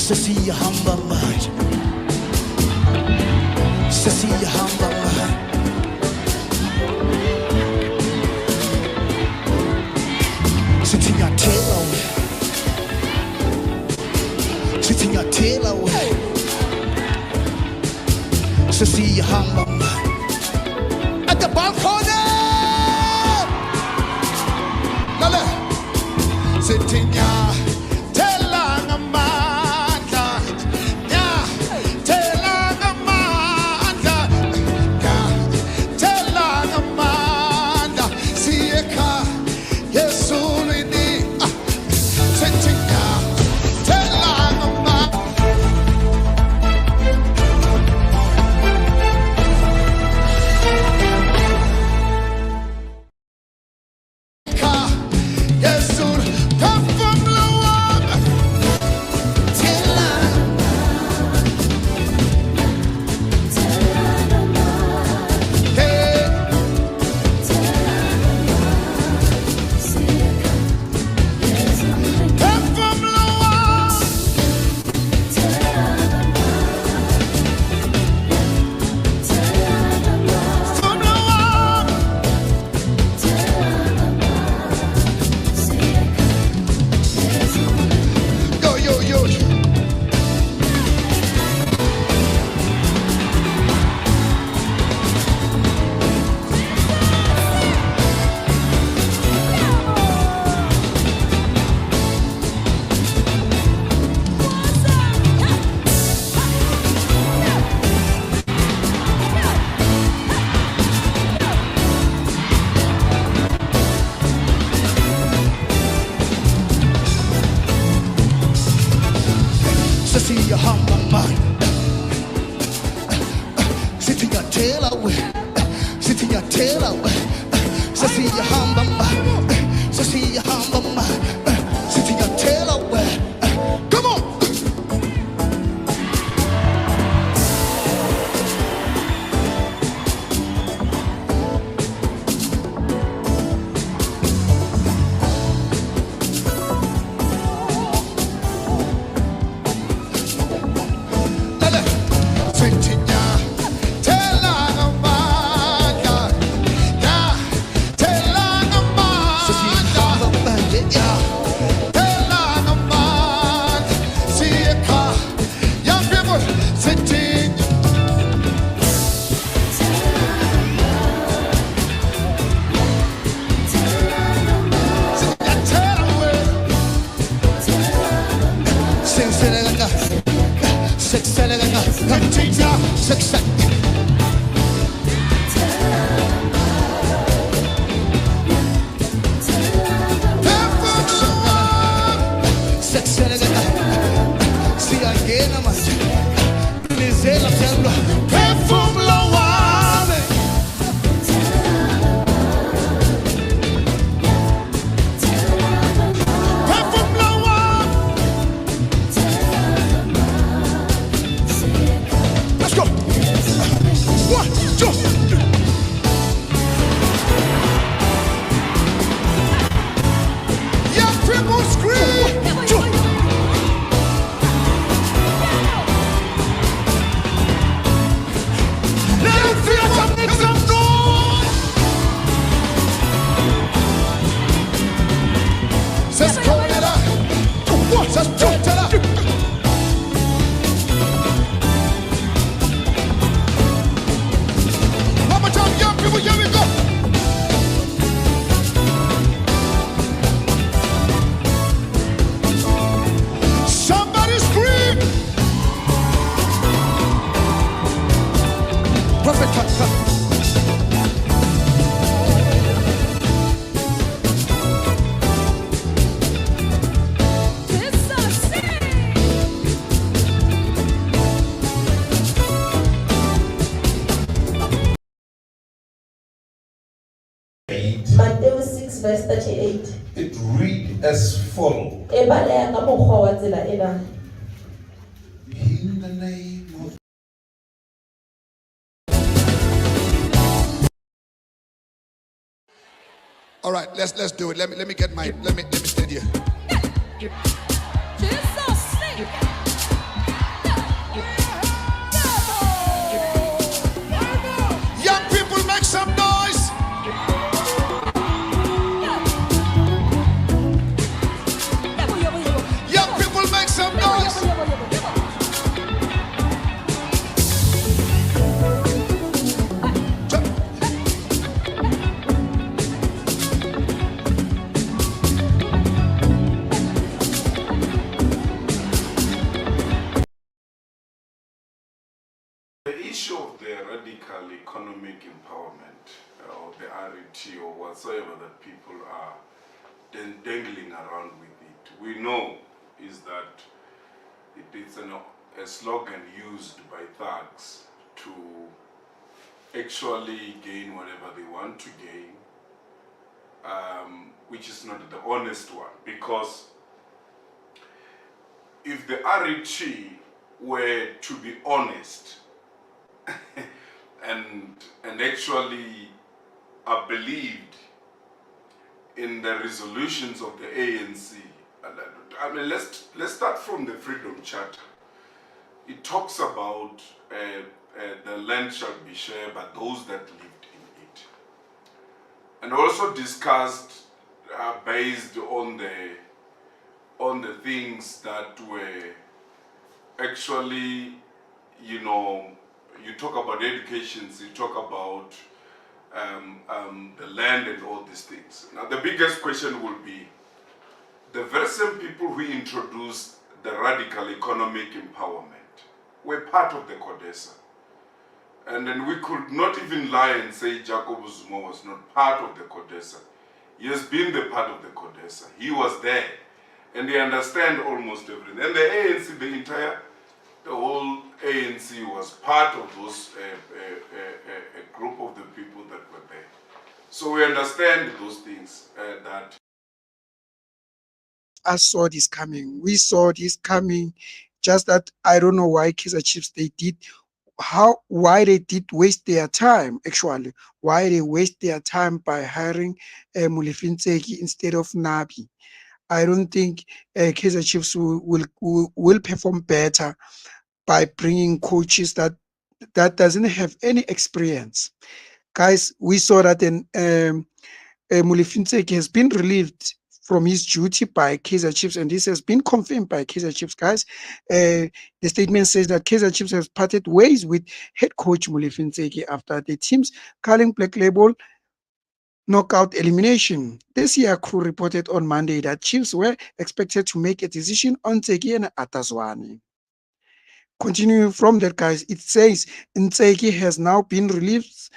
Sasiya hamba maj, Sasiya hamba maj. Sitting your tail away, sitting your tail away. Sasiya hamba maj. At the balcony, Lale, sitting your. See your humble mind, sitting your tail away, sitting your tail away. See your humble mind, see your humble mind, sitting your tail away. Come on. Success. See again, I'm let's go. 1, 2, 3. Yeah, people scream. 1, 2. Let's make some noise. Let's go it up. 1, 2, 3. Here we go. Somebody scream. Prophet, come. Matthew 6 verse 38. It reads as follows. In the name of all right, let's do it. Let me get my let me stand here. Jesus, sing. issue of the radical economic empowerment, or the RET, or whatsoever that people are dangling around with it, we know is that it's a slogan used by thugs to actually gain whatever they want to gain, which is not the honest one. Because if the RET were to be honest and actually believed in the resolutions of the ANC, I mean, let's start from the Freedom Charter. It talks about the land shall be shared by those that lived in it, and also discussed based on the things that were actually, you know, you talk about education, you talk about the land and all these things. Now the biggest question will be, the very same people who introduced the radical economic empowerment were part of the CODESA. And then we could not even lie and say Jacob Zuma was not part of the CODESA. He has been the part of the CODESA. He was there. And they understand almost everything. And the ANC, the whole ANC was part of those a group of the people that were there. So we understand those things that. I saw this coming. We saw this coming. Just that I don't know why Kaizer Chiefs why they did waste their time, actually. Why they waste their time by hiring Molefi instead of Nabi. I don't think Kaizer Chiefs will perform better by bringing coaches that doesn't have any experience. Guys, we saw that Molefi has been relieved from his duty by Kaizer Chiefs, and this has been confirmed by Kaizer Chiefs, guys. The statement says that Kaizer Chiefs has parted ways with head coach Molefi after the team's Carling Black Label knockout elimination. This year crew reported on Monday that Chiefs were expected to make a decision on Ntseki and Atazwane. Continuing from that, guys, it says Ntseki has now been released.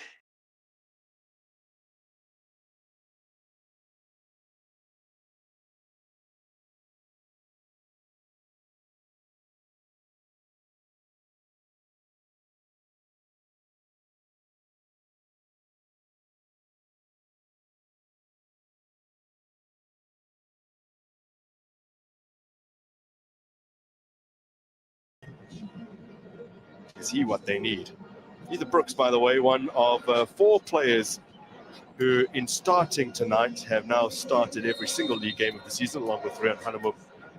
Is he what they need? Ethan Brooks, by the way, one of 4 players who, in starting tonight, have now started every single league game of the season, along with Rian Hanamo,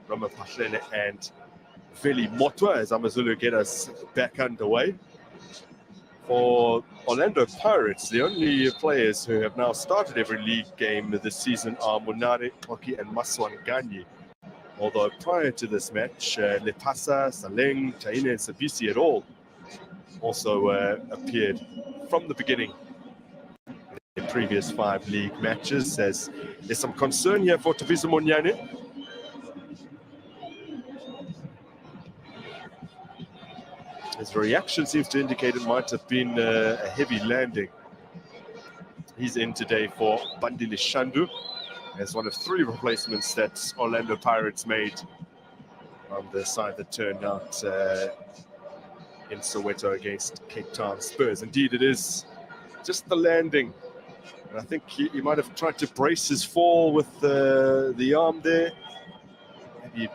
Rama Pahlele, and Veli Motwa, as Amazulu get us back underway. For Orlando Pirates, the only players who have now started every league game this season are Munare Oki and Maswan Ganyi. Although prior to this match, Lepasa, Saleng, Taine, and Sabisi et al. Also appeared from the beginning in the previous 5 league matches. As there's some concern here for Tabiso Monyane. His reaction seems to indicate it might have been a heavy landing. He's in today for Bandile Shandu as one of 3 replacements that Orlando Pirates made on the side that turned out in Soweto against Cape Town Spurs. Indeed, it is just the landing. And I think he might have tried to brace his fall with the arm there. Maybe,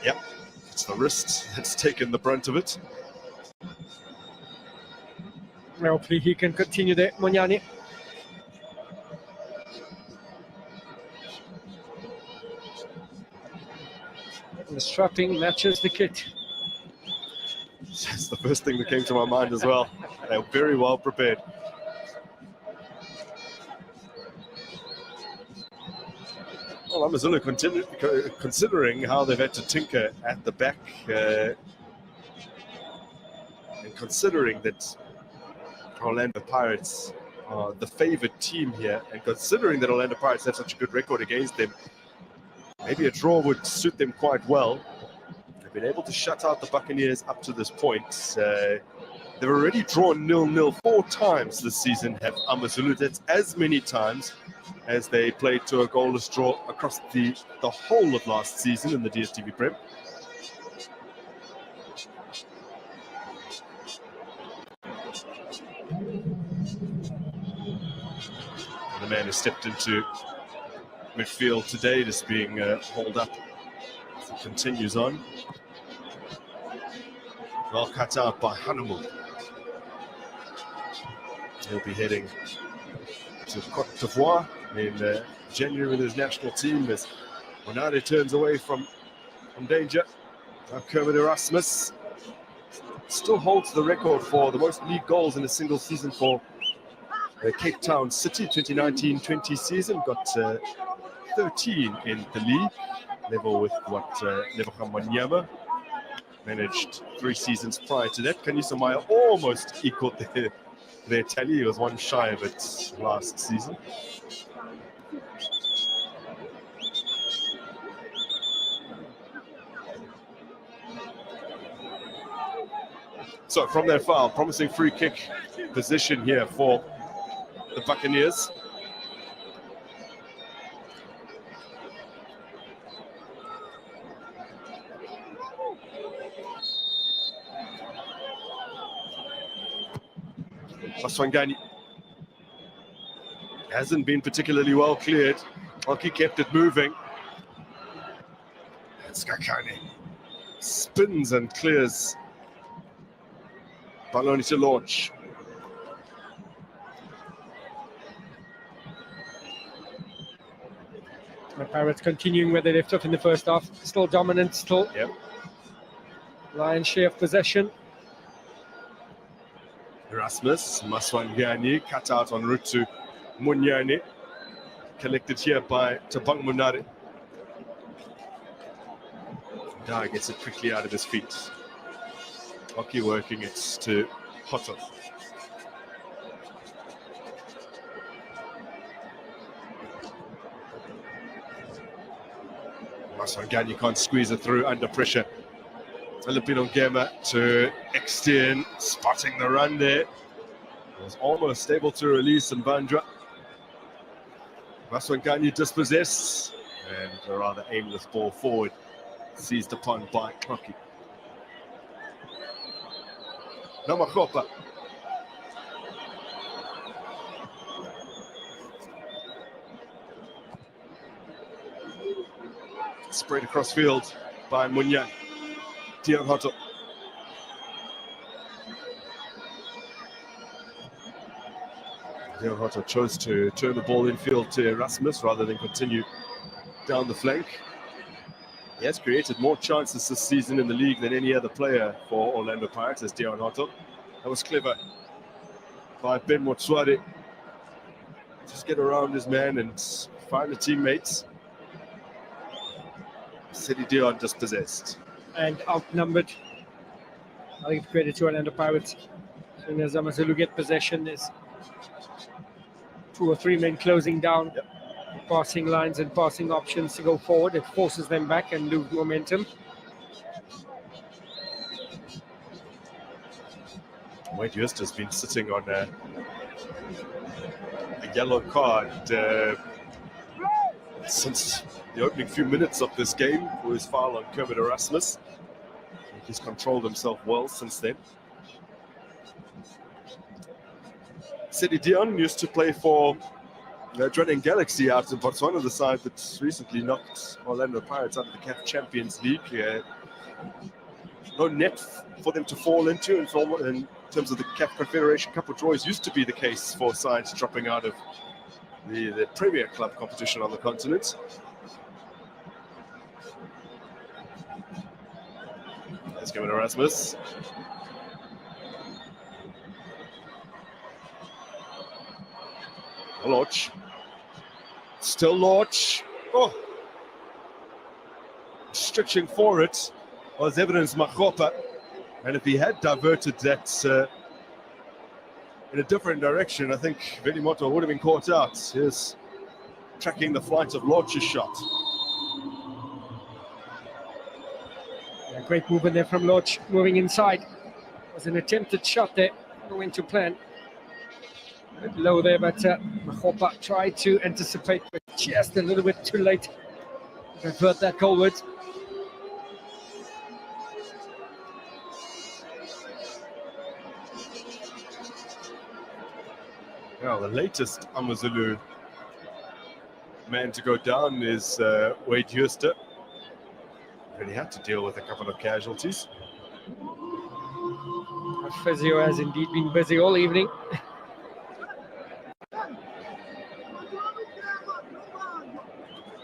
yep, it's the wrist that's taken the brunt of it. Hopefully he can continue there, Monyane. The strapping matches the kit. That's the first thing that came to my mind as well. They're very well prepared. Well, Amazulu considering how they've had to tinker at the back, and considering that Orlando Pirates are the favored team here, and considering that Orlando Pirates have such a good record against them, maybe a draw would suit them quite well. They've been able to shut out the Buccaneers up to this point. They've already drawn 0-0 4 times this season, have AmaZulu. That's as many times as they played to a goalless draw across the whole of last season in the DStv Prem. The man who stepped into midfield today just being hauled up as it continues on. Well cut out by Hanumu. He'll be heading to Cote d'Ivoire in January with his national team as Monade turns away from danger. Now Kermit Erasmus still holds the record for the most league goals in a single season for Cape Town City. 2019-20 season, got 13 in the league, level with what Lebogang Manyama managed 3 seasons prior to that. Kanisa Maya almost equaled their tally. He was one shy of it last season. So from their foul, promising free kick position here for the Buccaneers. Maswangani hasn't been particularly well cleared. Hockey kept it moving. And Skakane spins and clears. Baloni to launch. The Pirates continuing where they left off in the first half. Still dominant, still lion's share of possession. Erasmus, Maswangani, cut out en route to Munyane. Collected here by Tabang Munare. Dai gets it quickly out of his feet. Hockey working it to Hoto. Maswangani can't squeeze it through under pressure. Filipino Gema to extend, spotting the run there. Was almost able to release Mbandra. Maswangani dispossessed, and a rather aimless ball forward, seized upon by Hockey. Namakopa. Sprayed across field by Munyan. Dion Hoto. Dion Hoto chose to turn the ball infield to Erasmus rather than continue down the flank. He has created more chances this season in the league than any other player for Orlando Pirates as Dion Hoto. That was clever by Ben Motswari. Just get around his man and find the teammates. City Dion dispossessed. And outnumbered. I'll give credit to Orlando Pirates. As soon as AmaZulu get possession, there's 2 or 3 men closing down, passing lines and passing options to go forward. It forces them back and lose momentum. Wade Just has been sitting on a yellow card since the opening few minutes of this game for his foul on Kermit Erasmus. He's controlled himself well since then. City Dion used to play for Dreading Galaxy out in Botswana, the side that recently knocked Orlando Pirates out of the CAF Champions League. No net for them to fall into in terms of the CAF Confederation Cup, which always used to be the case for sides dropping out of the Premier Club competition on the continent. Let's give it Erasmus. Lodge. Still Lodge. Oh. Stretching for it was evidence Makopa. And if he had diverted that in a different direction, I think Velimoto would have been caught out. Here's tracking the flight of Lodge's shot. A great movement there from Lodge, moving inside. Was an attempted shot there, not went to plan. A bit low there, but Mahopa tried to anticipate, but just a little bit too late to avert that goalward. Well, the latest AmaZulu man to go down is Wade Huster. Really had to deal with a couple of casualties. Our physio has indeed been busy all evening.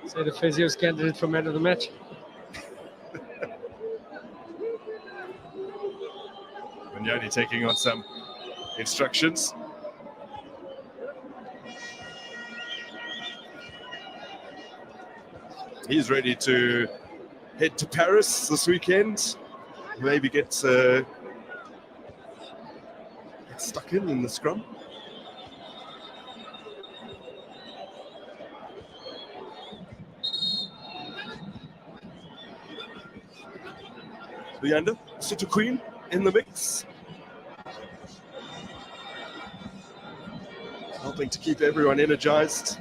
So the physio's candidate for man of the match. Manyani taking on some instructions. He's ready to head to Paris this weekend. Maybe get stuck in the scrum. Luyanda, City Queen in the mix. Helping to keep everyone energized.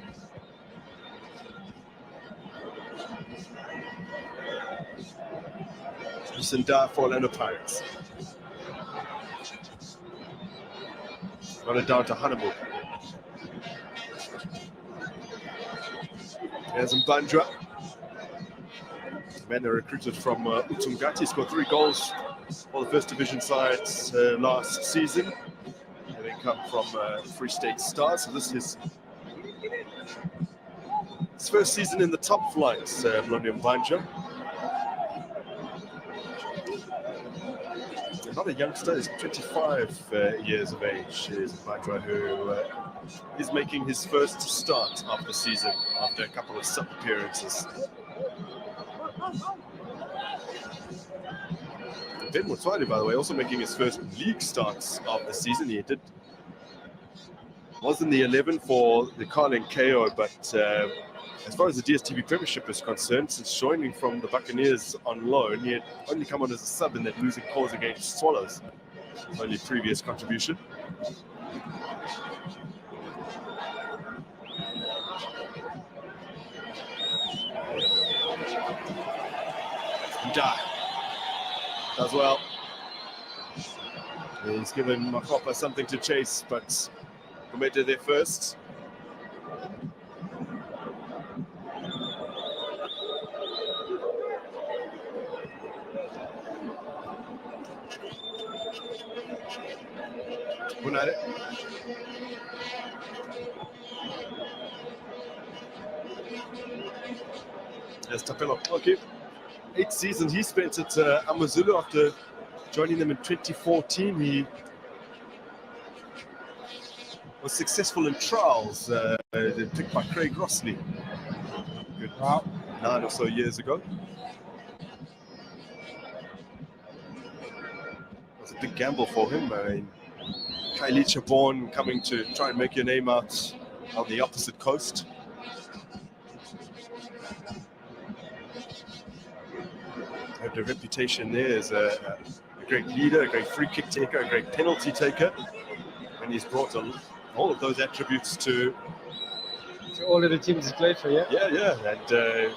Sindar for Orlando Pirates. Run it down to Hanamu. There's Mbandra. Man, they recruited from Utungati. Scored 3 goals for the first division sides last season. Having come from Free State Stars. So this is his first season in the top flight, Mlondi Mbandra. Not a youngster, he's 25 years of age, is Mbandra, who is making his first start of the season after a couple of sub-appearances. Ben Motswari, by the way, also making his first league starts of the season. He was in the 11 for the Carling KO, but as far as the DSTV Premiership is concerned, since joining from the Buccaneers on loan, he had only come on as a sub in that losing cause against Swallows. His only previous contribution. Does well. He's given Makopa something to chase, but committed there first. Bunare. Yes, Tapelo. Okay. 8 seasons he spent at AmaZulu after joining them in 2014. He was successful in trials, picked by Craig Rossley. Good. Wow. 9 or so years ago. It was a big gamble for him. Kylie Chabon coming to try and make your name out on the opposite coast. Had a reputation there as a great leader, a great free kick taker, a great penalty taker, and he's brought all of those attributes to all of the teams he's played for. Yeah, and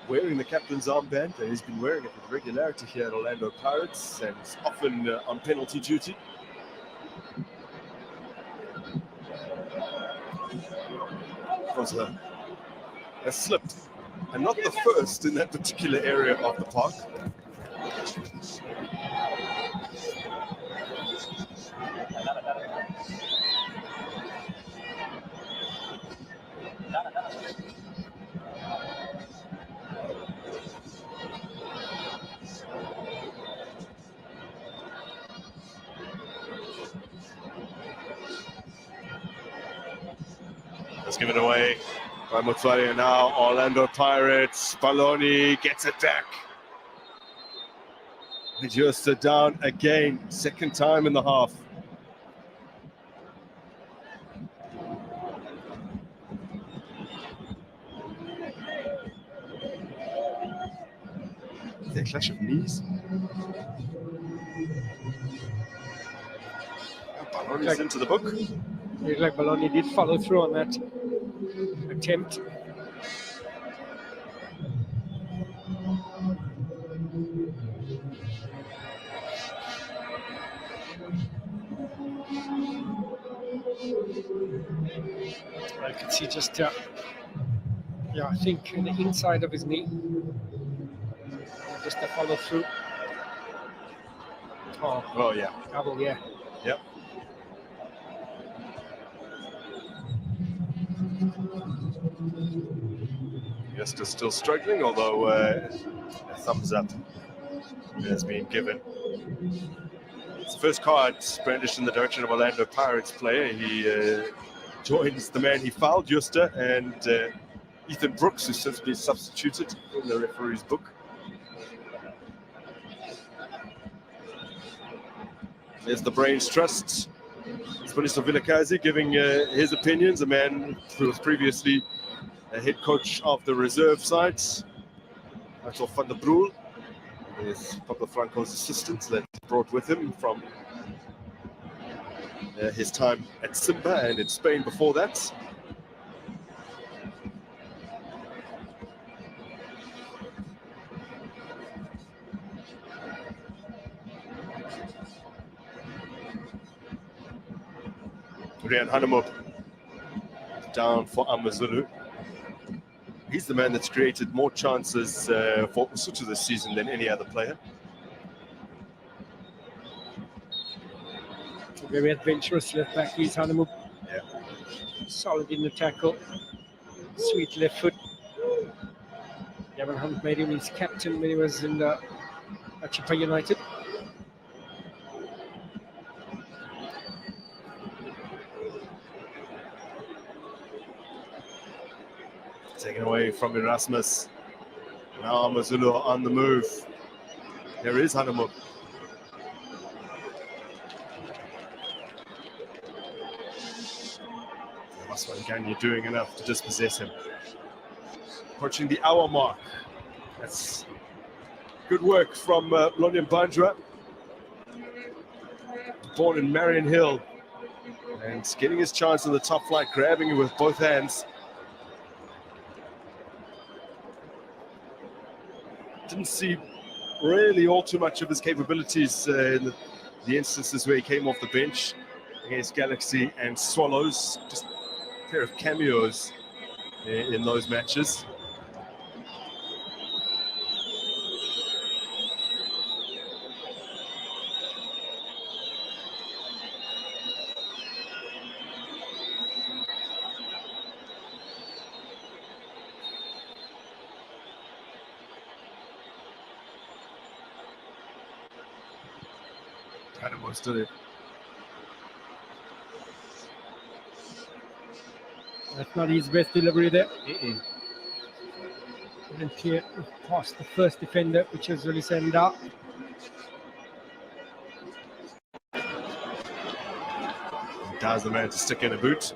wearing the captain's armband, and he's been wearing it with regularity here at Orlando Pirates, and often on penalty duty. It was a slip, and not the first in that particular area of the park. Let's give it away by Motswari, and now Orlando Pirates. Baloni gets it back. Just down again, second time in the half. a clash of knees? Baloney's into the book. Looked like Baloney did follow through on that attempt. I can see just, yeah, I think in the inside of his knee. Just a follow through. Oh, yeah. Double, yeah. Yep. Just still struggling, although a thumbs up has been given. It's the first card brandished in the direction of Orlando Pirates player. He joins the man he fouled, Juster, and Ethan Brooks, who's since been substituted in the referee's book. There's the Brains Trust. Spaniso Vilakazi giving his opinions, a man who was previously a head coach of the reserve sides. Axel van der Broel is Pablo Franco's assistant that he brought with him from his time at Simba and in Spain before that. Rian Hanemup down for Amazulu. He's the man that's created more chances for Lesotho this season than any other player. Very adventurous left back, he's Hanemup. Yeah. Solid in the tackle. Sweet left foot. Gavin Hunt made him his captain when he was in Chipa United. Taken away from Erasmus. Now Amazulu on the move. There is Hanemup. Maswanganya doing enough to dispossess him. Approaching the hour mark. That's good work from Lonian Bandra. Born in Marion Hill. And getting his chance in the top flight, grabbing it with both hands. Didn't see really all too much of his capabilities in the instances where he came off the bench against Galaxy and Swallows. Just a pair of cameos in those matches. Still That's not his best delivery there. And clear past the first defender, which is really sent out. Does the man to stick in a boot.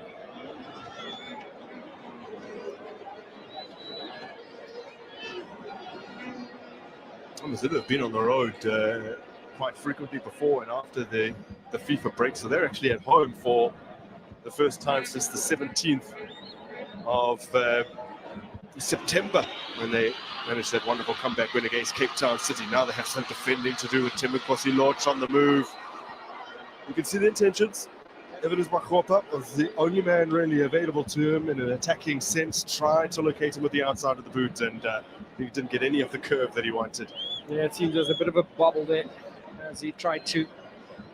Amazulu have been on the road quite frequently before and after the FIFA break, so they're actually at home for the first time since the 17th of September, when they managed that wonderful comeback win against Cape Town City. Now they have some defending to do with Timikosi Lodge on the move. You can see the intentions. Evidence Makhopa was the only man really available to him in an attacking sense, tried to locate him with the outside of the boot, and he didn't get any of the curve that he wanted. Yeah, it seems there's a bit of a bobble there as he tried to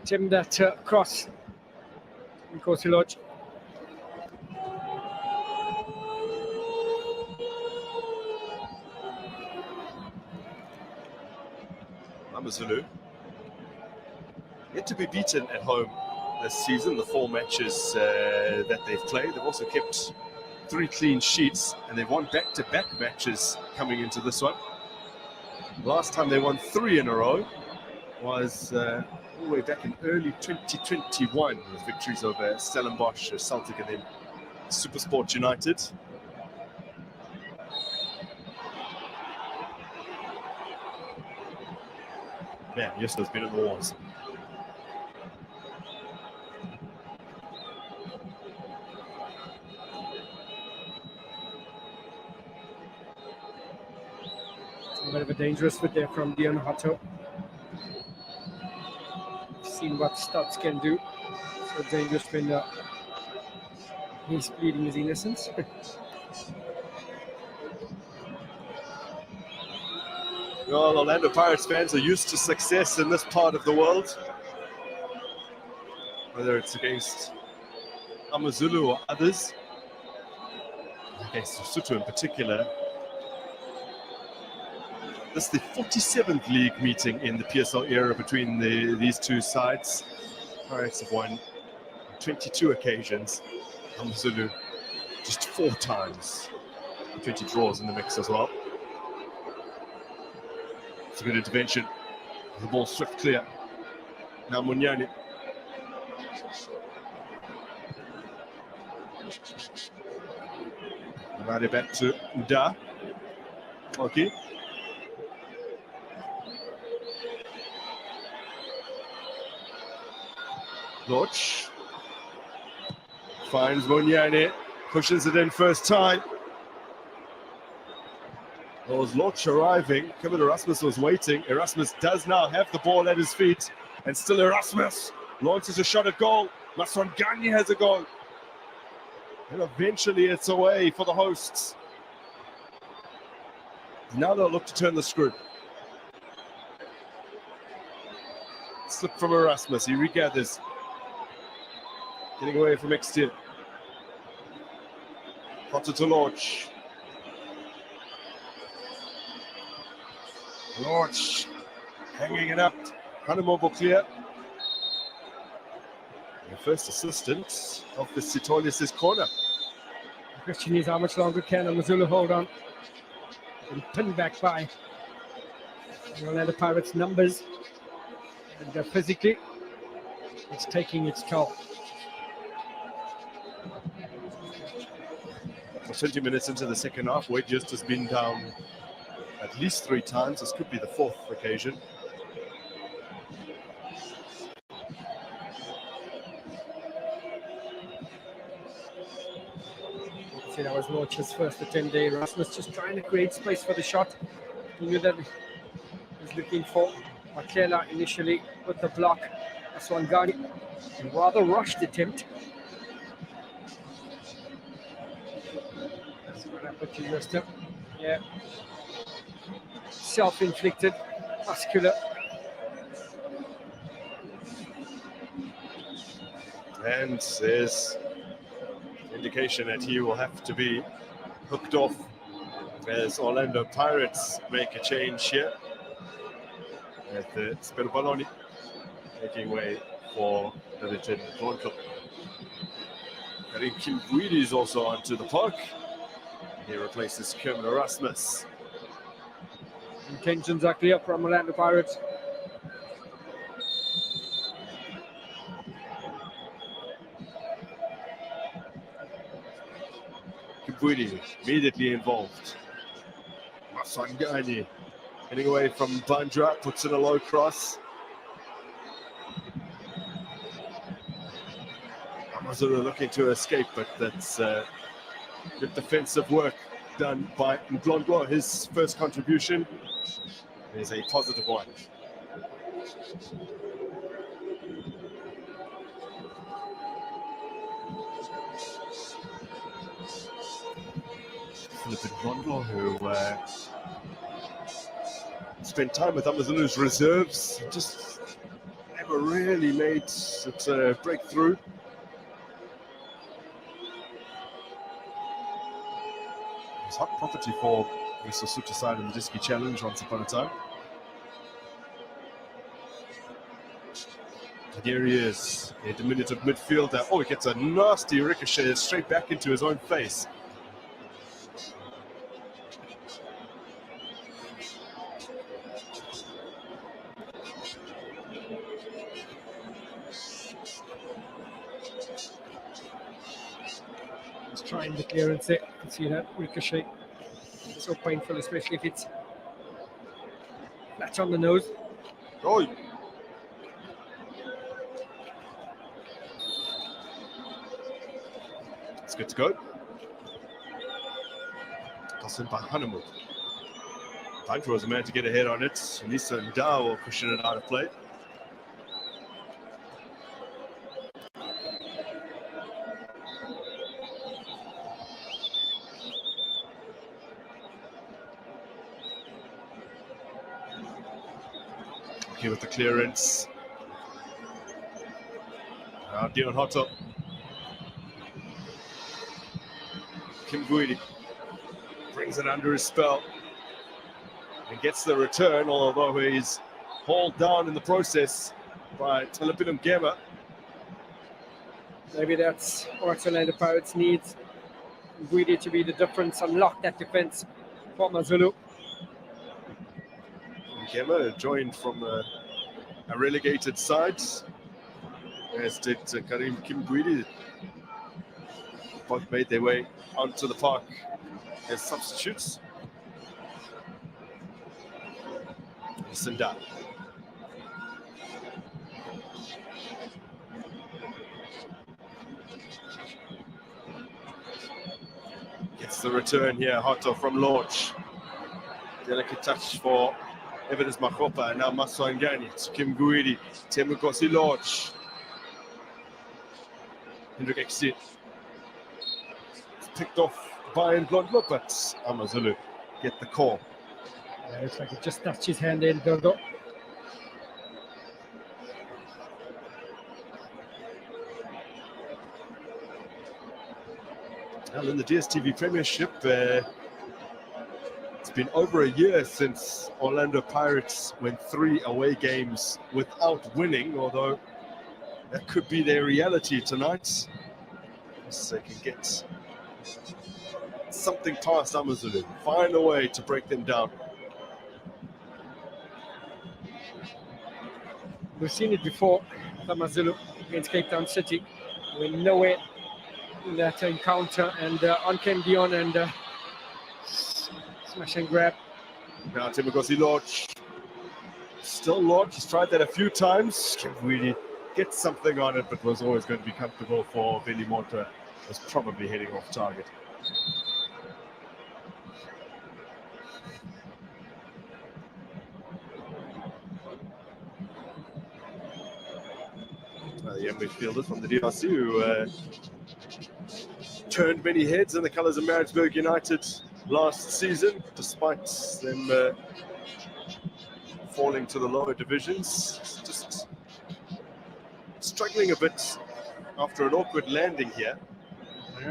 tim that cross. Timikosi Lodge. Amazulu yet to be beaten at home this season, the 4 matches that they've played. They've also kept 3 clean sheets, and they've won back-to-back matches coming into this one. Last time they won 3 in a row was all the way back in early 2021 with victories over Stellenbosch, Celtic, and then Supersport United. Man, yes, there's been in the wars. A bit of a dangerous fit there from Dion Hotto. Seen what Stutz can do. So dangerous when he's pleading his innocence. Well, Orlando Pirates fans are used to success in this part of the world. Whether it's against Amazulu or others, against Lesotho in particular. This is the 47th league meeting in the PSL era between these two sides. Pirates have won 22 occasions. Amazulu just 4 times. 20 draws in the mix as well. It's a good intervention. The ball swift clear. Now Munyani. Right back to Da. Okay. Loch finds Munyani, pushes it in first time. It was Loch arriving. Kevin Erasmus was waiting. Erasmus does now have the ball at his feet. And still Erasmus launches a shot at goal. Maswangani has a goal. And eventually it's away for the hosts. Now they'll look to turn the screw. Slip from Erasmus. He regathers. Getting away from Extian. Potter to Lorch. Lorch hanging it up. Hanumobo clear. The first assistant of the Sitolis' corner. The question is, how much longer can Amazulu hold on? And pinned back by the Orlando Pirates' numbers. And physically, it's taking its toll. 20 minutes into the second half, Wade just has been down at least 3 times. This could be the 4th occasion. See, that was Lorch's first attempt there. Erasmus just trying to create space for the shot. He knew that he was looking for Makela initially with the block. Aswangani, a rather rushed attempt. Yeah. Self-inflicted, muscular. And there's indication that he will have to be hooked off as Orlando Pirates make a change here. At the Sperbaloni making way for the return Bronco. Karim Kimbuidi is also onto the park. He replaces Kermit Erasmus. Intentions are clear from Orlando Pirates. Kimbuidi immediately involved. Maswangani getting away from Bandra, puts in a low cross. Amazulu looking to escape, but that's good defensive work done by Mblondwa. His first contribution is a positive one. Philip Mblondwa, who spent time with Amazulu's reserves, just never really made it a breakthrough. It's hot property for the Sesotho side in the Diski Challenge once upon a time. And here he is, a diminutive midfielder. Oh, he gets a nasty ricochet straight back into his own face. Just trying the clearance there. You can see that ricochet. It's so painful, especially if it's flat on the nose. Oh, it's good to go. Tossed in by Hanemu. Time was a man to get ahead on it. Lisa and Dow will cushion it out of play. Okay, with the clearance. Now Dion Hotto. Kim Guidi brings it under his spell and gets the return, although he's hauled down in the process by Talapinum Gema. Maybe that's what Orlando Pirates needs. Guidi to be the difference, unlock that defense for Mazulu. Gema joined from a relegated side, as did Karim Kim Guidi. Both made their way onto the park as substitutes. Sinda. Gets the return here, Hotto from launch. Delicate touch for Evidence Makopa, and now Maswangani. It's Kim Guidi, Temukosi launch. Hendrik Exit. It's picked off by Blondlo, but Amazulu get the call. Yeah, looks like it just touched his hand in, Dodo. Well, in the DSTV Premiership, it's been over a year since Orlando Pirates went 3 away games without winning, although that could be their reality tonight. So they can get something past Amazulu, find a way to break them down. We've seen it before, Amazulu against Cape Town City. We're nowhere in that encounter, and on came Dion and smash and grab. Now Timogosi Lodge. Still Lodge, he's tried that a few times. Can really get something on it, but was always going to be comfortable for Billy Monta. Was probably heading off target. The young midfielders from the DRC who turned many heads in the colours of Maritzburg United last season, despite them falling to the lower divisions. Just struggling a bit after an awkward landing here.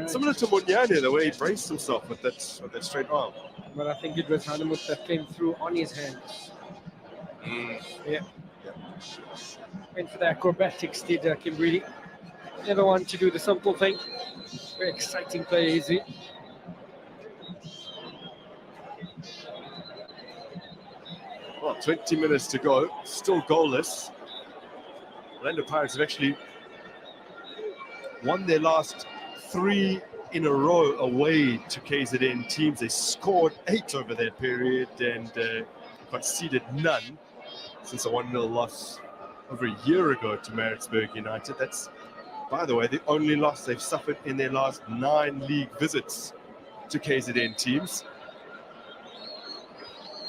Similar to Munyane, the way he braced himself with that straight arm. But I think it was Hanamut that came through on his hand. Yeah. Went for the acrobatics, did Kimbridi. Never one to do the simple thing. Very exciting player, is he? Well, 20 minutes to go, still goalless. Orlando Pirates have actually won their last 3 in a row away to KZN teams. They scored 8 over that period and conceded none since a 1-0 loss over a year ago to Maritzburg United. That's, by the way, the only loss they've suffered in their last 9 league visits to KZN teams.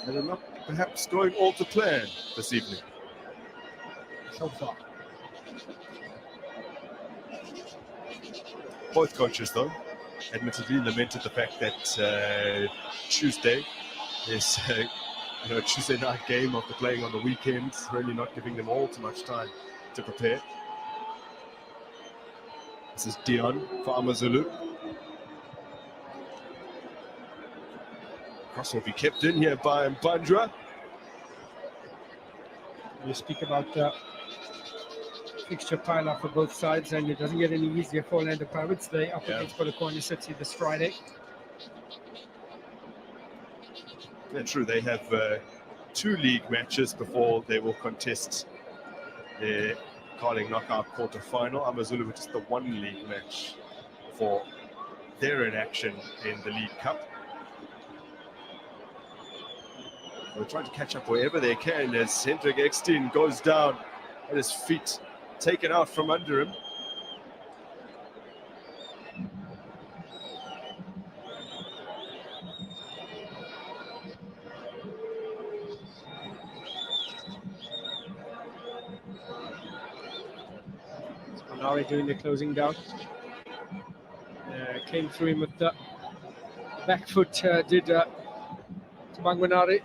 And they're not perhaps going all to plan this evening. So far. Both coaches, though, admittedly lamented the fact that Tuesday is a Tuesday night game after playing on the weekends, really not giving them all too much time to prepare. This is Dion for Amazulu. Cross will be kept in here by Mbandra. You speak about fixture pile for both sides, and it doesn't get any easier for Orlando Pirates. They up against Polokwane City this Friday. Yeah, true. They have 2 league matches before they will contest their Carling knockout quarter-final. Amazulu with just the 1 league match for their inaction in the League Cup. They're trying to catch up wherever they can as Hendrik Ekstein goes down and his feet taken out from under him. Now we're doing the closing down. Came through him with the back foot, did Tabangwanari.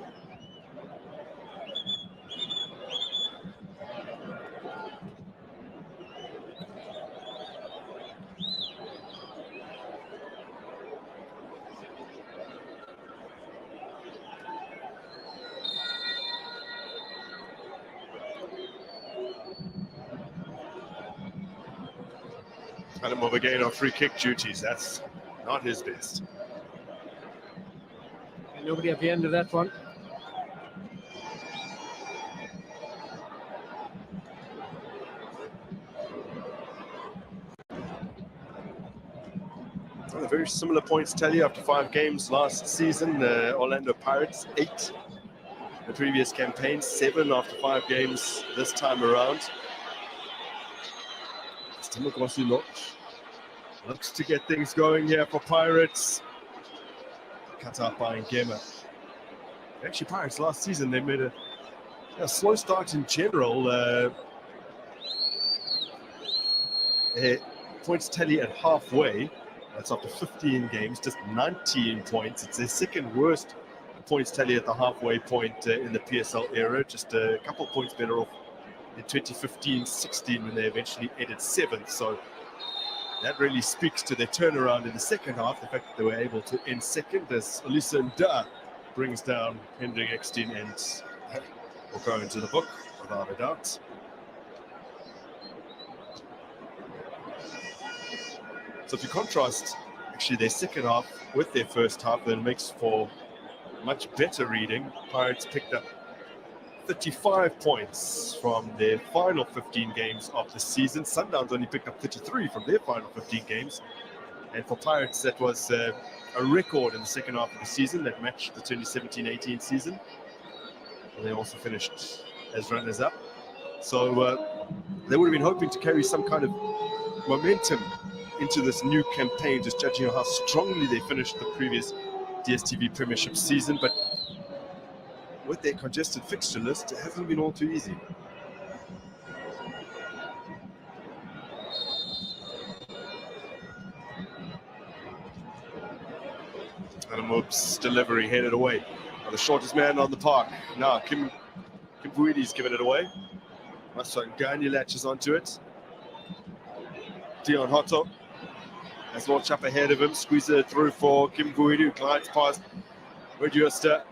And a move again on free kick duties. That's not his best. And nobody at the end of that one. Well, a very similar points tally after 5 games last season. Orlando Pirates 8. The previous campaign 7 after 5 games this time around. Stimukosilo looks to get things going here for Pirates. Cut out by Ngema. Actually, Pirates last season, they made a slow start in general. Points tally at halfway. That's after 15 games, just 19 points. It's their second worst points tally at the halfway point in the PSL era. Just a couple points better off in 2015-16 when they eventually ended 7th. So that really speaks to their turnaround in the second half. The fact that they were able to end second as Alisa Nda brings down Hendrik Ekstein and will go into the book without a doubt. So if you contrast actually their second half with their first half, then it makes for much better reading. Pirates picked up 35 points from their final 15 games of the season. Sundowns only picked up 33 from their final 15 games. And for Pirates, that was a record in the second half of the season that matched the 2017-18 season. And they also finished as runners-up. So they would have been hoping to carry some kind of momentum into this new campaign, just judging on how strongly they finished the previous DSTV Premiership season. But with their congested fixture list, it hasn't been all too easy. Adamob's delivery headed away. Now the shortest man on the park. Now Kim Buidi's given it away. Masangani latches onto it. Dion Hotto has launched up ahead of him, squeezes it through for Kim Buidi, who glides past Register.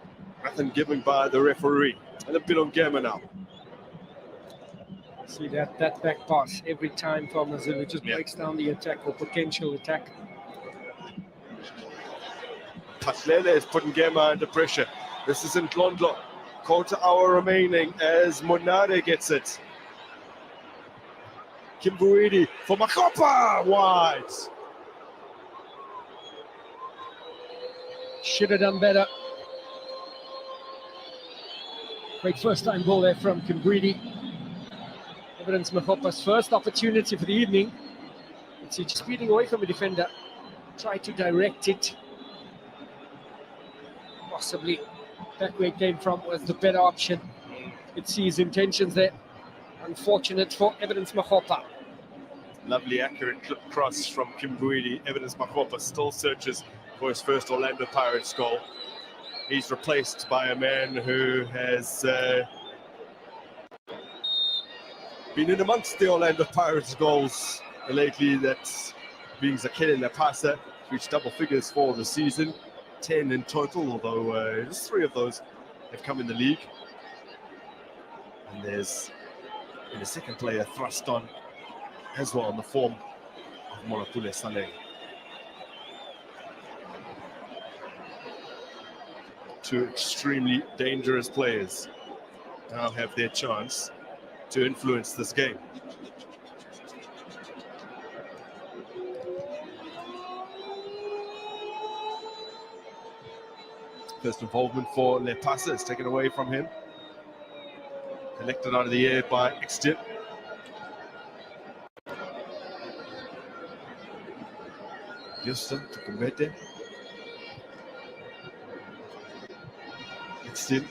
Nothing given by the referee. And a bit on Gamma now. See that back pass every time from Mazulu just breaks down the attack or potential attack. Patlele is putting Gamma under pressure. This is in Ndlondlo. Quarter hour remaining as Monade gets it. Kimbuidi for Makopa, wide. Should have done better. Great first time ball there from Kimbuidi. Evidence Makopa's first opportunity for the evening. It's just speeding away from a defender. Try to direct it. Possibly back where it came from was the better option. It sees intentions there. Unfortunate for Evidence Makopa. Lovely accurate clip cross from Kimbuidi. Evidence Makopa still searches for his first Orlando Pirates goal. He's replaced by a man who has been in amongst the Orlando Pirates goals lately. That's being Zakele Napasa, reached double figures for the season, 10 in total, although just 3 of those have come in the league. And there's in the second player thrust on as well in the form of Monapule Saleh. 2 extremely dangerous players now have their chance to influence this game. First involvement for Lepasa is taken away from him. Collected out of the air by Extip. Houston to Kumete. Extip.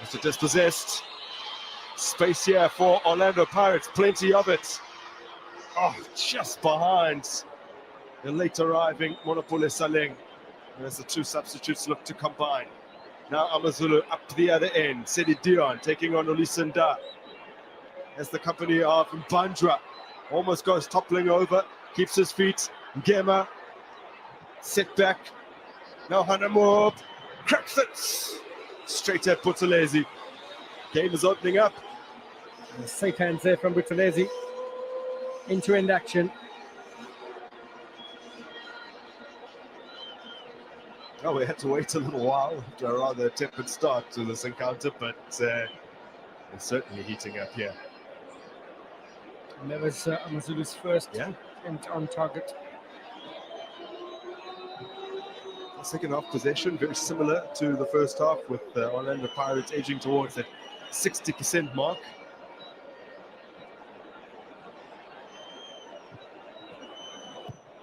Mr. Dispossessed. Space here for Orlando Pirates, plenty of it. Oh, just behind the late arriving Monopole Saleng. As the two substitutes look to combine. Now Amazulu up the other end. Sedi Dion taking on Olisanda. As the company of Mbandra almost goes toppling over, keeps his feet. Ngema, set back. Now Hanamo cracks it. Straight at Buthelezi. Game is opening up. Safe hands there from Buthelezi. Into-end action. Oh, we had to wait a little while after a rather tepid start to this encounter, but it's certainly heating up here. And that was Amazulu's first attempt on target. Second half possession, very similar to the first half, with Orlando Pirates edging towards that 60% mark.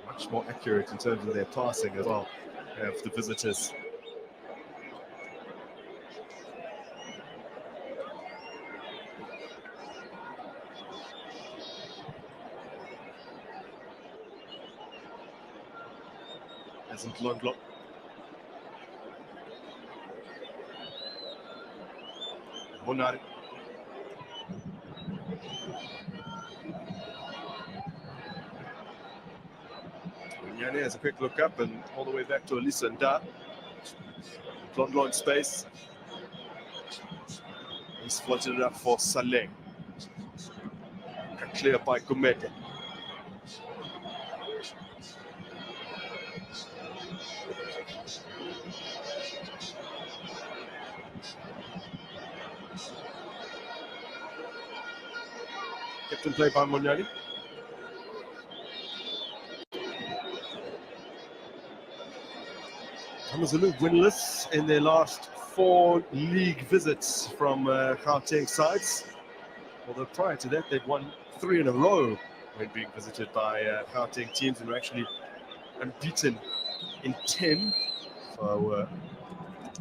Much more accurate in terms of their passing as well, for the visitors. Hasn't Londlock. Bonari. Nyane has a quick look up and all the way back to Elisa Nda. London space. He's floated it up for Saleng. Clear by Kumete. Kept in play by Monyani. Amazulu winless in their last 4 league visits from Gauteng sides. Although prior to that, they'd won 3 in a row when being visited by Gauteng teams, and were actually unbeaten in 10. So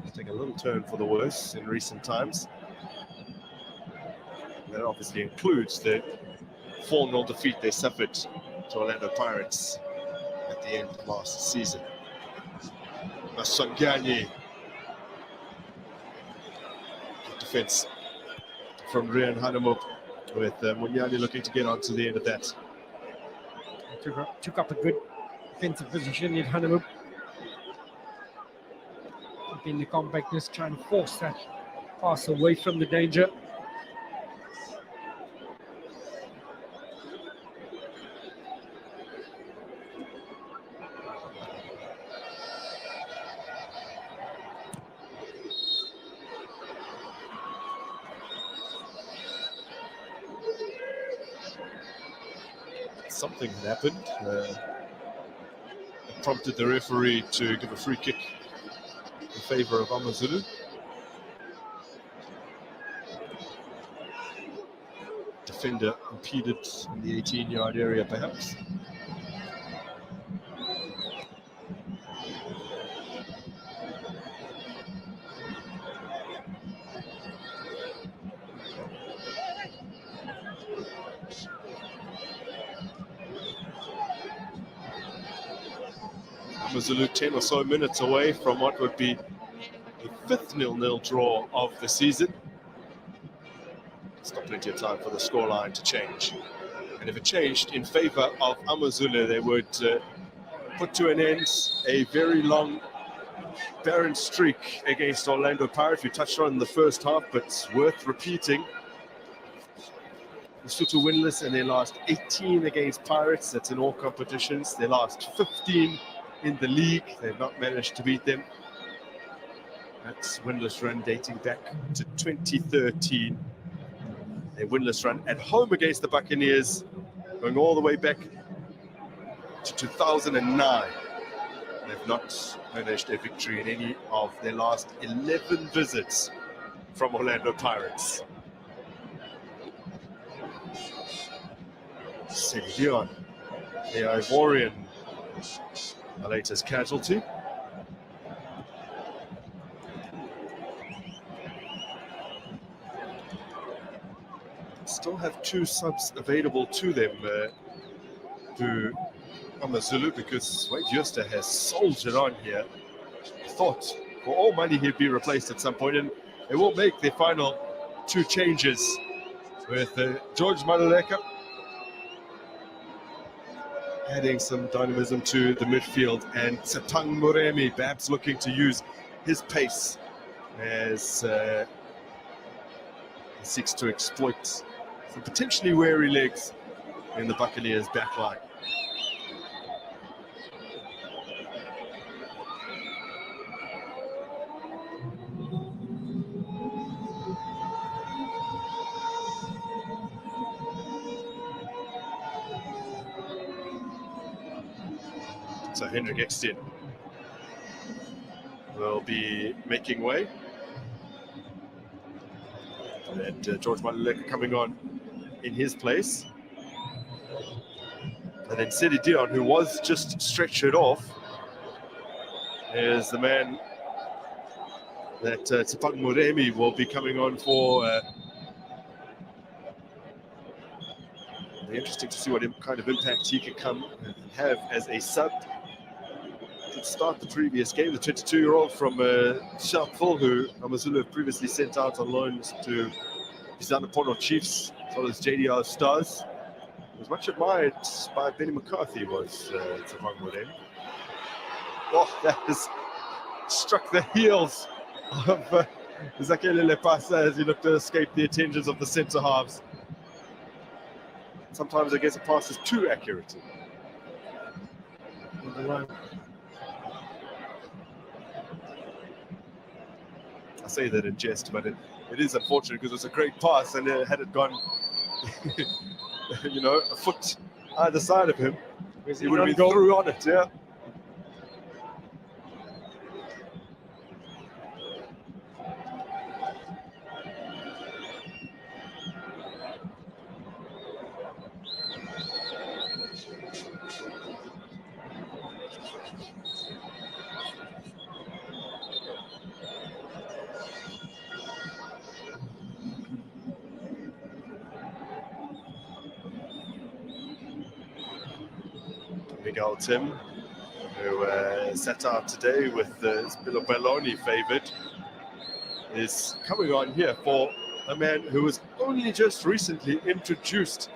it's taken a little turn for the worse in recent times. That obviously includes the 4-0 defeat they suffered to Orlando Pirates at the end of last season. Masangani. Good defense from Rian Hanamo, with Munyani looking to get onto the end of that. Took up a good defensive position in Hanamo. Keeping the compactness, trying to force that pass away from the danger. Something had happened. It prompted the referee to give a free kick in favor of Amazulu. Defender impeded in the 18-yard area, perhaps. Amazulu 10 or so minutes away from what would be the 5th 0-0 draw of the season. It's not plenty of time for the scoreline to change. And if it changed in favor of Amazulu, they would put to an end a very long, barren streak against Orlando Pirates. We touched on in the first half, but it's worth repeating. Lesotho winless in their last 18 against Pirates. That's in all competitions. Their last 15 in the league. They've not managed to beat them. That's winless run dating back to 2013. A winless run at home against the Buccaneers, going all the way back to 2009. have not managed a victory in any of their last 11 visits from Orlando Pirates. City Dion, the Ivorian, the latest casualty. Still have 2 subs available to them to AmaZulu, because Wade Juster has soldiered on here. Thought for all money he'd be replaced at some point, and it will make the final 2 changes with George Maluleka adding some dynamism to the midfield, and Satang Muremi perhaps looking to use his pace as he seeks to exploit some potentially weary legs in the Buccaneers' backline. So Hendrik Ekstein will be making way. And George Maluleka coming on in his place. And then Sidi Dion, who was just stretchered off, is the man that Tsipang Muremi will be coming on for. It'll be interesting to see what kind of impact he can come and have as a sub. Did start the previous game, the 22-year-old from Sharpeville, who AmaZulu have previously sent out on loans to Bizana Chiefs, as well as JDR Stars. Was much admired by Benny McCarthy, was Tsipang Muremi. Oh, that has struck the heels of Zakele Lepasa as he looked to escape the attentions of the centre halves. Sometimes I guess a pass is too accurate. I say that in jest, but it is unfortunate because it's a great pass, and had it gone, you know, a foot either side of him, he would have been through on it, yeah. Miguel Tim, who sat out today with Spilo Belloni favoured, is coming on here for a man who was only just recently introduced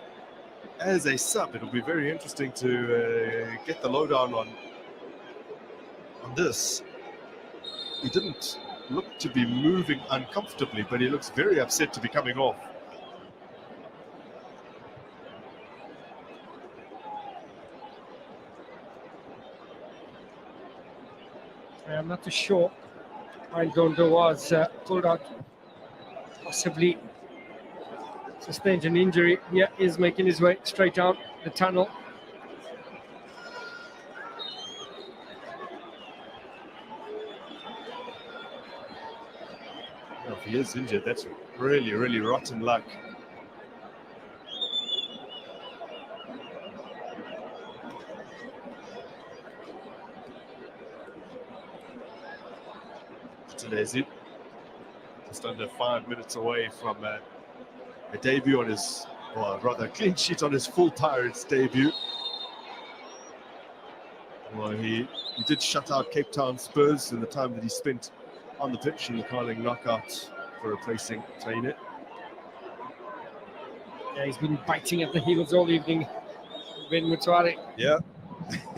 as a sub. It'll be very interesting to get the lowdown on this. He didn't look to be moving uncomfortably, but he looks very upset to be coming off. I'm not too sure why Gondo was pulled out, possibly sustained an injury. Yeah, he's making his way straight down the tunnel. Well, if he is injured, that's really, really rotten luck. Just under 5 minutes away from a debut on his, or rather a clean sheet on his full Pirates debut. Well, he did shut out Cape Town Spurs in the time that he spent on the pitch in the Carling knockout for replacing Taine. Yeah, he's been biting at the heels all evening, Ben Mutswari. Yeah.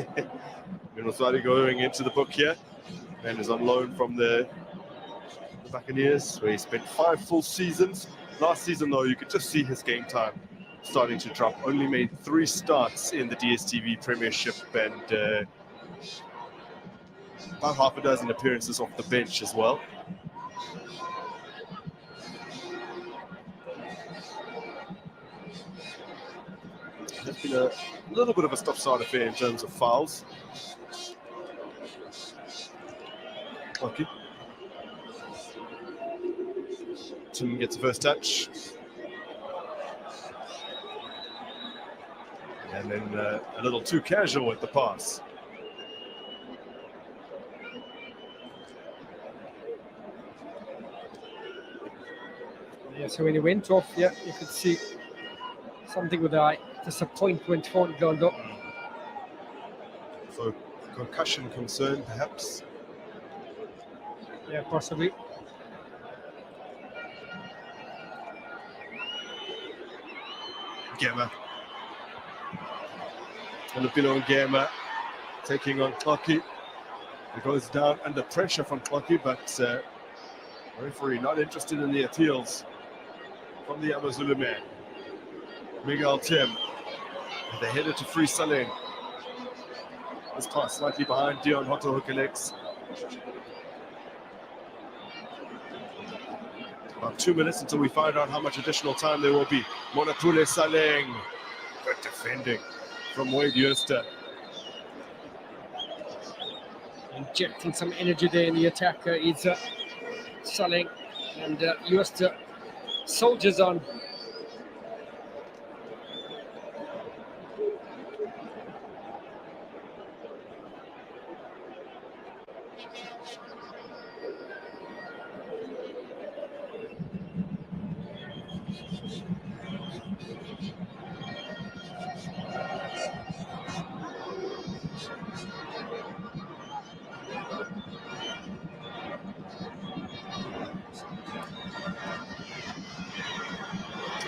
Ben Mutswari going into the book here, and is on loan from the Buccaneers, where he spent 5 full seasons. Last season, though, you could just see his game time starting to drop. Only made 3 starts in the DSTV Premiership, and about half a dozen appearances off the bench as well. There's been a little bit of a stop-start affair in terms of fouls. Lucky. Tim gets the first touch. And then a little too casual with the pass. Yeah, so when he went off, yeah, you could see something with the disappointment from Gondo. So concussion concern, perhaps. Yeah, possibly. Gemma. Filipino Gemma taking on Clocky. It goes down under pressure from Clocky, but the referee not interested in the appeals from the AmaZulu man. Miguel Tim. They headed to free Saleng. This pass slightly behind Dion Hoto, who connects. About 2 minutes until we find out how much additional time there will be. Monakule Saleng. Good defending from Wade Euster. Injecting some energy there in the attack is Saleng, and Euster soldiers on.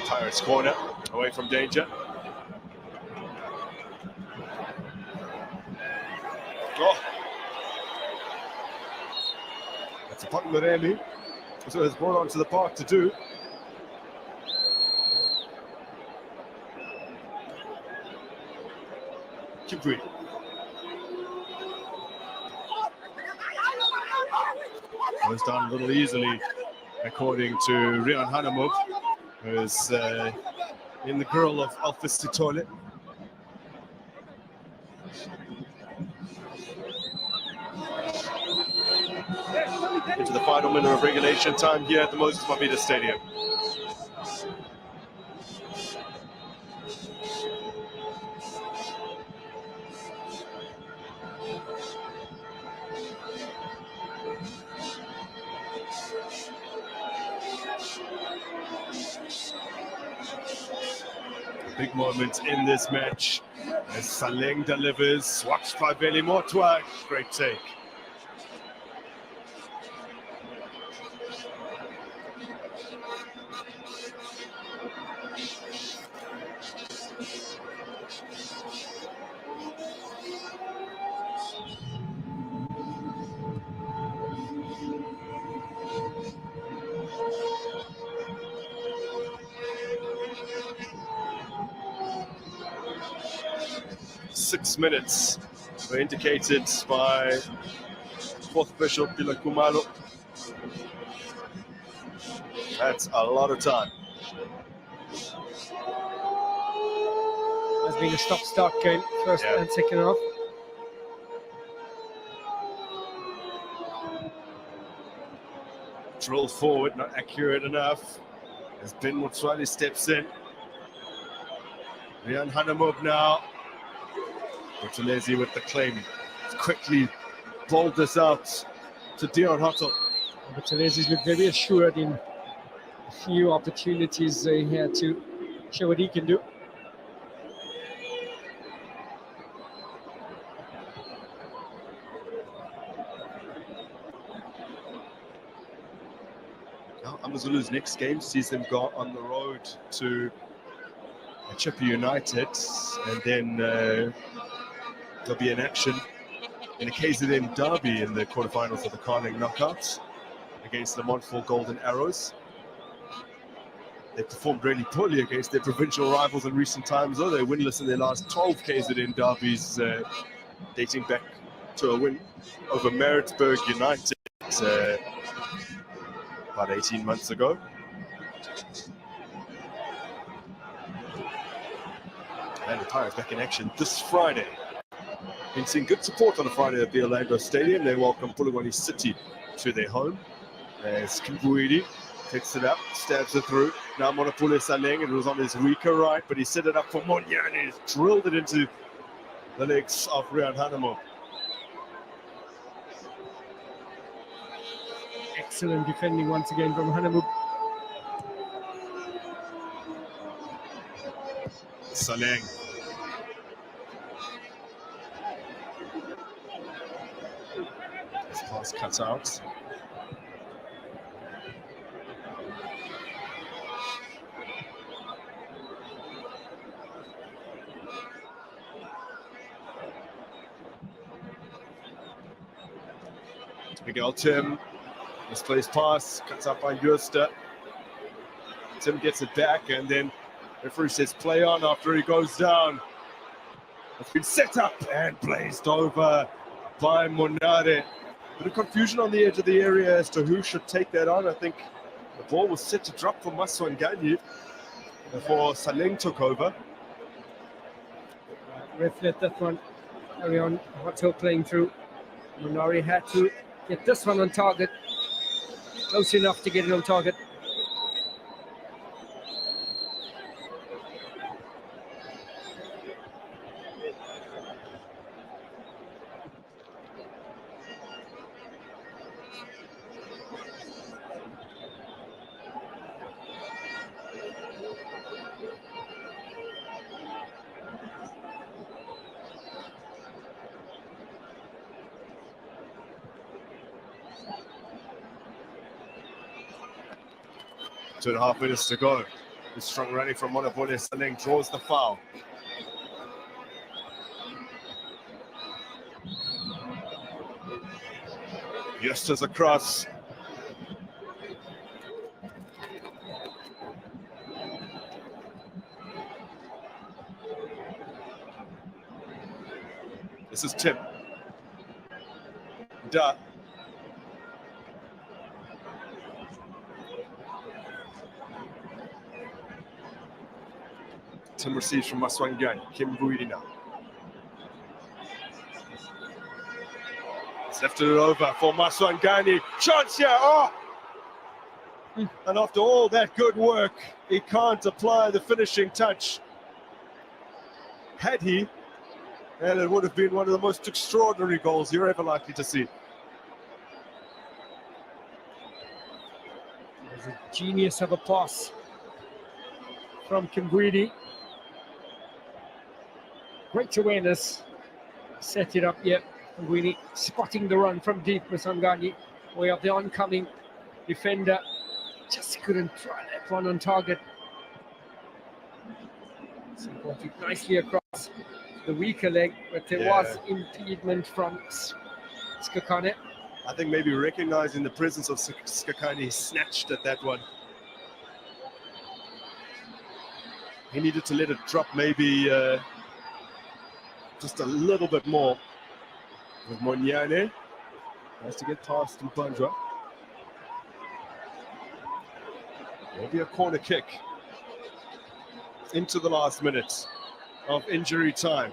Pirates corner, away from danger. Oh. That's a Potmeremi. So it's brought onto the park to do. Kipri. Goes down a little easily, according to Rian Hanamov, who's in the grill of Alphys Titole. Into the final minute of regulation time here at the Moses Mabhida Stadium. Big moment in this match as Saleng delivers, watched by Veli Motwa. Great take. Minutes were indicated by fourth official Pila Kumalo. That's a lot of time. Has been a stop-start game, first and second half. Drill forward, not accurate enough. As Ben Motswali steps in. Rian Hanamov now. Buthelezi with the claim. Quickly bowled this out to Dion Hoto. Buthelezi looked very assured in a few opportunities here to show what he can do. Now, AmaZulu's next game sees them go on the road to Chippa United, and then there'll be an action in a KZN derby in the quarterfinals of the Carling Knockouts against the Montfort Golden Arrows. They performed really poorly against their provincial rivals in recent times, though. They're winless in their last 12 KZN derbies, dating back to a win over Maritzburg United about 18 months ago. And the Pirates back in action this Friday been seeing good support on a Friday at the Orlando Stadium. They welcome Polokwane City to their home. As Kimbuidi picks it up, stabs it through. Now Monopole Saleng, it was on his weaker right, but he set it up for Monyane. He's drilled it into the legs of Rian Hanamo. Excellent defending once again from Hanamo. Saleng. This pass cuts out. Miguel Tim, misplaced pass, cuts out by Jooste. Tim gets it back, and then referee says play on after he goes down. It's been set up and blazed over by Monare. Bit of confusion on the edge of the area as to who should take that on. I think the ball was set to drop for Maswangani before Saleng took over. Ref let that one carry on. Hotto playing through. Monari had to get this one on target. Close enough to get it on target. Two and a half minutes to go. The strong running from Monopole Saleng draws the foul. Justus across. This is Tim. Da. Tim receives from Maswangani. Kimbuidi now. He's left it over for Maswangani. Chance here. Oh! And after all that good work, he can't apply the finishing touch. Had he, and it would have been one of the most extraordinary goals you're ever likely to see. There's a genius of a pass from Kimbuidi. Great awareness. Set it up yet. Kimbuidi spotting the run from deep. Maswangani way up the oncoming defender. Just couldn't try that one on target. Supported nicely across the weaker leg, but there was impediment from Skakane. I think maybe recognizing the presence of Skakane, he snatched at that one. He needed to let it drop maybe just a little bit more. With Monyane, has to get past Mpanjwa. Maybe a corner kick into the last minute of injury time.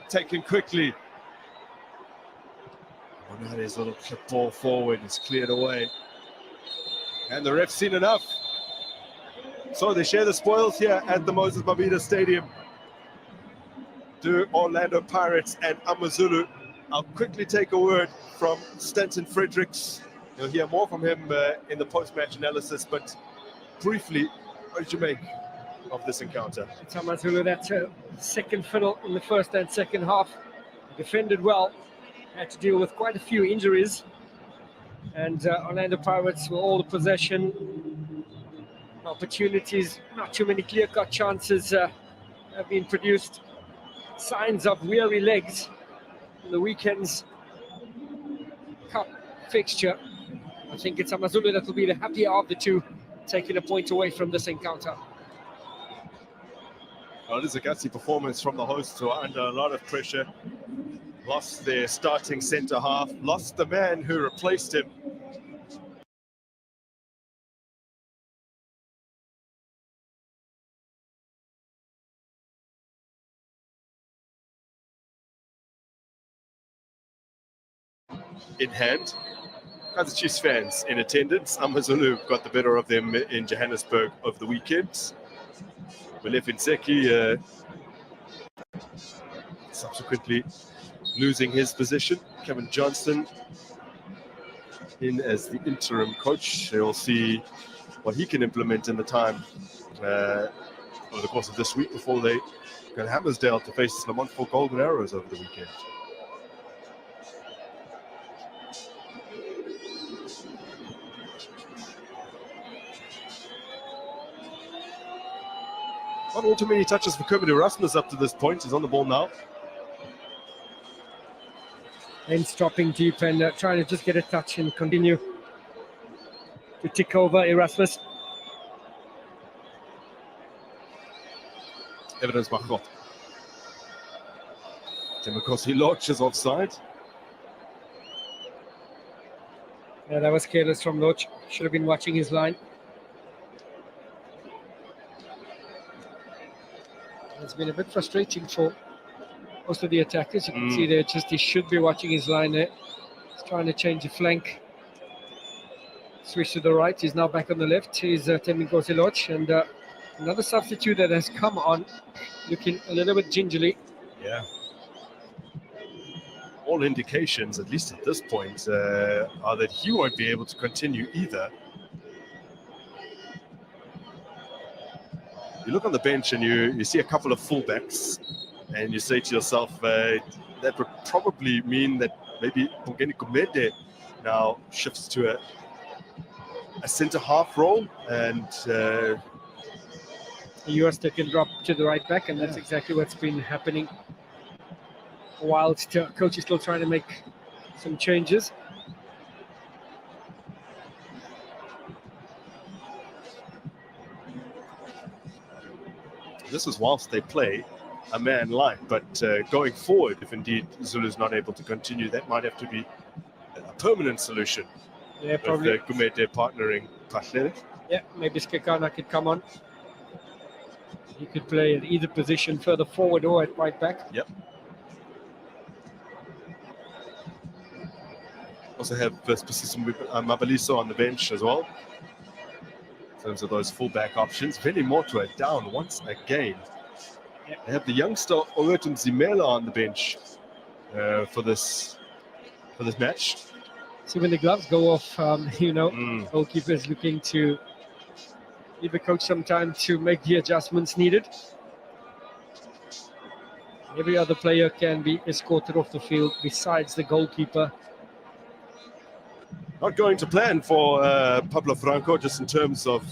Taken quickly. Monare's little clip ball forward is cleared away. And the ref's seen enough. So they share the spoils here at the Moses Mabhida Stadium. Do Orlando Pirates and AmaZulu. I'll quickly take a word from Stanton Fredericks. You'll hear more from him in the post-match analysis, but briefly, what did you make of this encounter? It's AmaZulu, that's a second fiddle in the first and second half. Defended well, had to deal with quite a few injuries. And Orlando Pirates with all the possession, opportunities, not too many clear-cut chances have been produced. Signs of weary legs in the weekend's cup fixture. I think it's AmaZulu that will be the happier of the two, taking a point away from this encounter. Well, it is a gutsy performance from the hosts who are under a lot of pressure. Lost their starting centre half, lost the man who replaced him. in hand. Kaizer Chiefs fans in attendance. AmaZulu got the better of them in Johannesburg over the weekend. Molefe subsequently losing his position. Kevin Johnston in as the interim coach. They'll see what he can implement in the time over the course of this week before they go to Hammersdale to face Lamont for Golden Arrows over the weekend. Not all too many touches for Kermit Erasmus up to this point. He's on the ball now. And dropping deep and trying to just get a touch and continue to tick over Erasmus. Evidence Machot. Temakosi Lodge is offside. Yeah, that was careless from Lodge. Should have been watching his line. It's been a bit frustrating for most of the attackers. You can see there, he should be watching his line there. He's trying to change the flank. Switch to the right. He's now back on the left. He's Temakosi Lodge, and another substitute that has come on, looking a little bit gingerly. Yeah. All indications, at least at this point, are that he won't be able to continue either. You look on the bench and you see a couple of fullbacks, and you say to yourself, that would probably mean that maybe Bongeni Kumede now shifts to a centre-half role, and Uasta can drop to the right back, and that's exactly what's been happening. While coach is still trying to make some changes. This is whilst they play a man line, but going forward, if indeed Zulu's not able to continue, that might have to be a permanent solution. Yeah, probably. With Kumede partnering Pahlele. Yeah, maybe Skekana could come on. He could play at either position, further forward or at right back. Yep. Also have Mabaliso on the bench as well. In terms of those fullback options. Veli Moto down once again. Yep. They have the youngster Owetun Zimela on the bench for this match. See, when the gloves go off, goalkeepers looking to give the coach some time to make the adjustments needed. Every other player can be escorted off the field besides the goalkeeper. Not going to plan for Pablo Franco, just in terms of